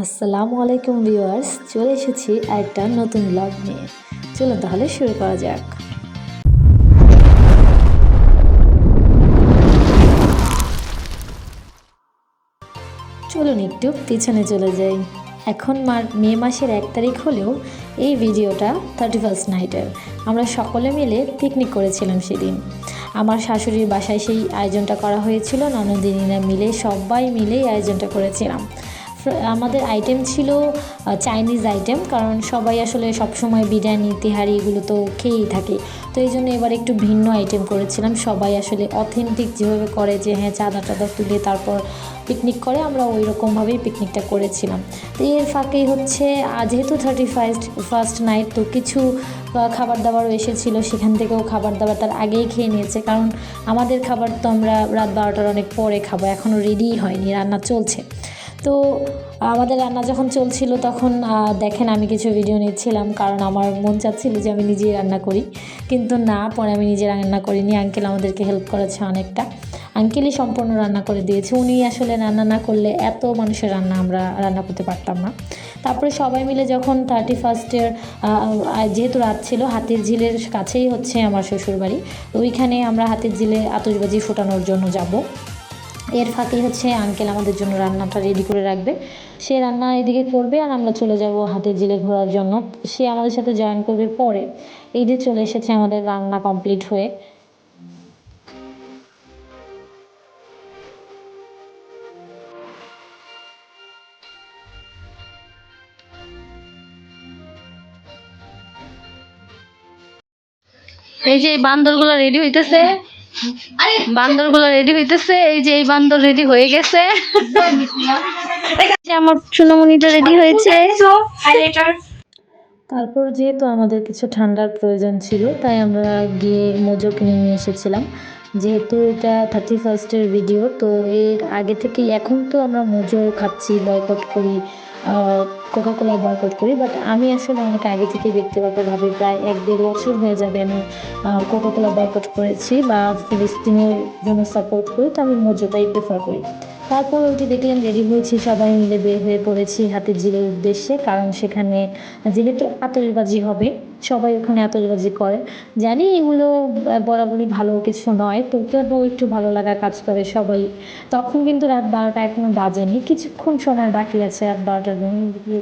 আসসালামু আলাইকুম ভিউয়ার্স, চলে এসেছি একটা নতুন ব্লগ নিয়ে। চলুন তাহলে শুরু করা যাক। চলুন একটু পিছনে চলে যাই। এখন মে মাসের 1 তারিখ হলেও এই ভিডিওটা 31st নাইটের। আমরা সকলে মিলে পিকনিক করেছিলাম সেদিন। আমার শাশুড়ির বাসায় সেই আয়োজনটা করা হয়েছিল, ননদিনীরা মিলে সবাই মিলে এই আয়োজনটা করেছিলাম। আমাদের আইটেম ছিল চাইনিজ আইটেম, কারণ সবাই আসলে সবসময় বিরিয়ানি তেহারি এগুলো তো খেয়েই থাকে। তো এই জন্য এবার একটু ভিন্ন আইটেম করেছিলাম। সবাই আসলে অথেন্টিক যেভাবে করে, যে হ্যাঁ চাঁদা টাদা তুলে তারপর পিকনিক করে, আমরা ওই রকমভাবেই পিকনিকটা করেছিলাম। তো এর ফাঁকেই হচ্ছে যেহেতু 31st নাইট, তো কিছু খাবার দাবারও এসেছিলো, সেখান থেকেও খাবার দাবার তার আগেই খেয়ে নিয়েছে, কারণ আমাদের খাবার তো আমরা রাত 12টার অনেক পরে খাবো, এখনও রেডিই হয়নি, রান্না চলছে। তো আমাদের রান্না যখন চলছিল তখন দেখেন আমি কিছু ভিডিও নিচ্ছিলাম, কারণ আমার মন চাচ্ছিল যে আমি নিজেই রান্না করি, কিন্তু না, পরে আমি নিজে রান্না করিনি। আঙ্কেল আমাদেরকে হেল্প করেছে অনেকটা, আঙ্কেলই সম্পূর্ণ রান্না করে দিয়েছে। উনি আসলে রান্না না করলে এত মানুষের রান্না আমরা রান্না করতে পারতাম না। তারপরে সবাই মিলে যখন 31স্টের যেহেতু রাত ছিল, হাতির ঝিলের কাছেই হচ্ছে আমার শ্বশুরবাড়ি, তো ওইখানে আমরা হাতির ঝিলে আতশবাজি ফোটানোর জন্য যাব। এর ফাঁকে হচ্ছে আঙ্কেল আমাদের জন্য রান্নাটা রেডি করে রাখবে, সে রান্না এদিকে করবে আর আমরা চলে যাব হাতির ঝিলে ঘোরার জন্য। সে আমাদের সাথে জয়েন করবে পরে। এই যে চলে এসেছে আমাদের রান্না কমপ্লিট হয়ে। এই যে বান্দরগুলো রেডি হইতেছে, এই যে এই বান্দর রেডি হয়ে গেছে, আমার সোনামণিটা রেডি হয়েছে। তারপর যেহেতু আমাদের কিছু ঠান্ডার প্রয়োজন ছিল, তাই আমরা গিয়ে মোজো কিনে নিয়ে এসেছিলাম। যেহেতু এটা 31স্টের ভিডিও, তো এর আগে থেকেই, এখন তো আমরা মোজো খাচ্ছি, বয়কট করি, কোকাকোলা বয়কট করি, বাট আমি আসলে অনেক আগে থেকেই ব্যক্তিগতভাবে প্রায় 1-1.5 বছর হয়ে যাবে আমি কোকাকোলা বয়কট করেছি বা ফিলিস্তিনের জন্য সাপোর্ট করি, তো আমি মোজোটাই প্রেফার করি। তারপর ওই যে দেখলেন রেডি হয়েছি, সবাই মিলে বের হয়ে পড়েছি হাতির ঝিলের উদ্দেশ্যে, কারণ সেখানে যেহেতু আতশবাজি হবে, সবাই ওখানে আতশবাজি করে। জানি এগুলো বরাবরই ভালো কিছু নয়, তো তবুও একটু ভালো লাগা কাজ করে সবাই। তখন কিন্তু রাত 12টা এখনো বাজেনি, কিছুক্ষণ সময় বাকি আছে রাত 12টার জন্য,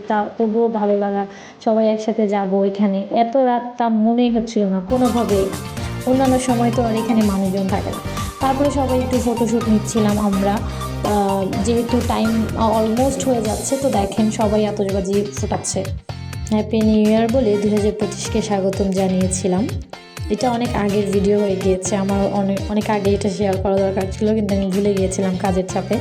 তা তবুও ভালো লাগা, সবাই একসাথে যাবো এখানে। এত রাত তা মনেই হচ্ছিল না কোনোভাবেই। অন্যান্য সময় তো আর এখানে মানুষজন থাকে না। তারপরে সবাই একটু ফটোশ্যুট নিচ্ছিলাম আমরা, যেহেতু টাইম অলমোস্ট হয়ে যাচ্ছে, তো দেখেন সবাই আতশবাজি ফোটাচ্ছে। হ্যাপি নিউ ইয়ার বলে 2025কে স্বাগতম জানিয়েছিলাম। এটা অনেক আগের ভিডিও হয়ে গিয়েছে, আমার অনেক অনেক আগে এটা শেয়ার করা দরকার ছিল, কিন্তু আমি ভুলে গিয়েছিলাম কাজের চাপে।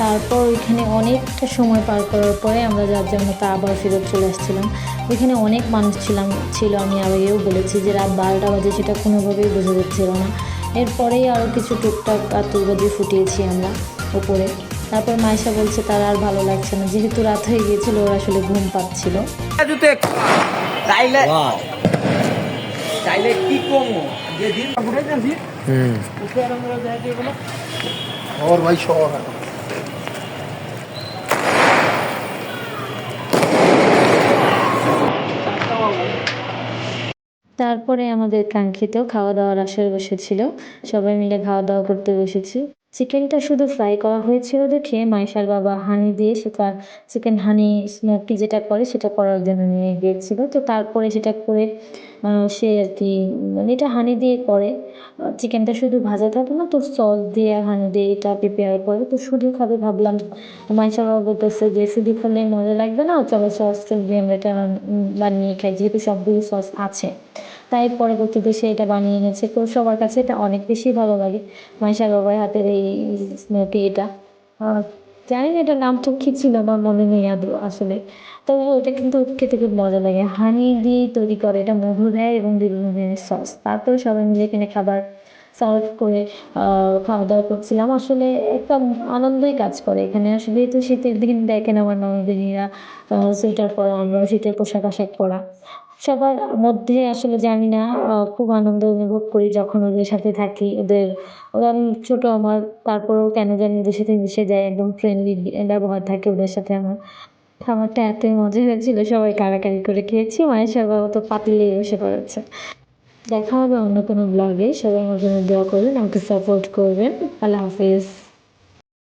তারপর ওইখানে অনেকটা সময় পার করার পরে আমরা যার যার মতো আবার ফেরত চলে আসছিলাম। ওইখানে অনেক মানুষ ছিল, আমি আগেও বলেছি যে রাত 12টা বাজে সেটা কোনোভাবেই বোঝা যাচ্ছিল না। এরপরেই আরও কিছু টুকটাক আতশবাজি ফুটিয়েছি আমরা ওপরে। তারপর মাইশা বলছে তার আর ভালো লাগছে না, যেহেতু রাত হয়ে গিয়েছিল, ওর আসলে ঘুম পাচ্ছিল। और भाई शौर है। তারপরে আমাদের কাঙ্ক্ষিত খাওয়া দাওয়ার আসর বসেছিল, সবাই মিলে খাওয়া দাওয়া করতে বসেছি। চিকেনটা শুধু ফ্রাই করা হয়েছিল দেখে মাইশার বাবা হানি দিয়ে সেটা, চিকেন হানি স্মোকি যেটা করে সেটা করার জন্য নিয়ে গিয়েছিল। তো তারপরে সেটা করে সে আর কি, মানে এটা হানি দিয়ে করে, চিকেনটা শুধু ভাজা থাকে না, তো সস দিয়ে আর হানি দিয়ে এটা প্রিপেয়ার করে। তো শুধু খাবে ভাবলাম, মাইশা বাবা বলতেছে যে শুধু খেলে মজা লাগবে না, চলো সস দিয়ে আমরা এটা বানিয়ে খাই, যেহেতু সবগুলো সস আছে। তাই পরবর্তীতে সে এটা বানিয়ে এনেছে, তো সবার কাছে এটা অনেক বেশি ভালো লাগে মাইশা বাবার হাতের এই স্মোকি এটা। জানি না এটার নামটা কী ছিল, আমার মনে নেই আদৌ আসলে। তো এটা কিন্তু খেতে খুব মজা লাগে, হানি দিয়ে তৈরি করে, এটা মধু দেয় এবং বিভিন্ন ধরনের সস। তারপরে সবাই মিলে এখানে খাবার সার্ভ করে খাওয়া দাওয়া করছিলাম। আসলে একটা আনন্দই কাজ করে এখানে। আসলে তো শীতের দিন দেখেন আমার ননদিনীরা সোয়েটার পরা, আমরা শীতের পোশাক আশাক পরা। সবার মধ্যে আসলে জানি না খুব আনন্দ অনুভব করি যখন ওদের সাথে থাকি। ওরা ছোট আমার, তারপরেও কেন জানি ওদের সাথে মিশে যাই। একদম ফ্রেন্ডলি ব্যবহার থাকে ওদের সাথে আমার। খাবারটা এতই মজা হয়েছিল, সবাই কাড়াকাড়ি করে খেয়েছি। মায়ের স্বভাবত পাতিলেই বসে পড়েছে। দেখা হবে অন্য কোনো ব্লগে। সবাই আমার জন্য দোয়া করবেন, আমাকে সাপোর্ট করবেন। আল্লাহ হাফিজ।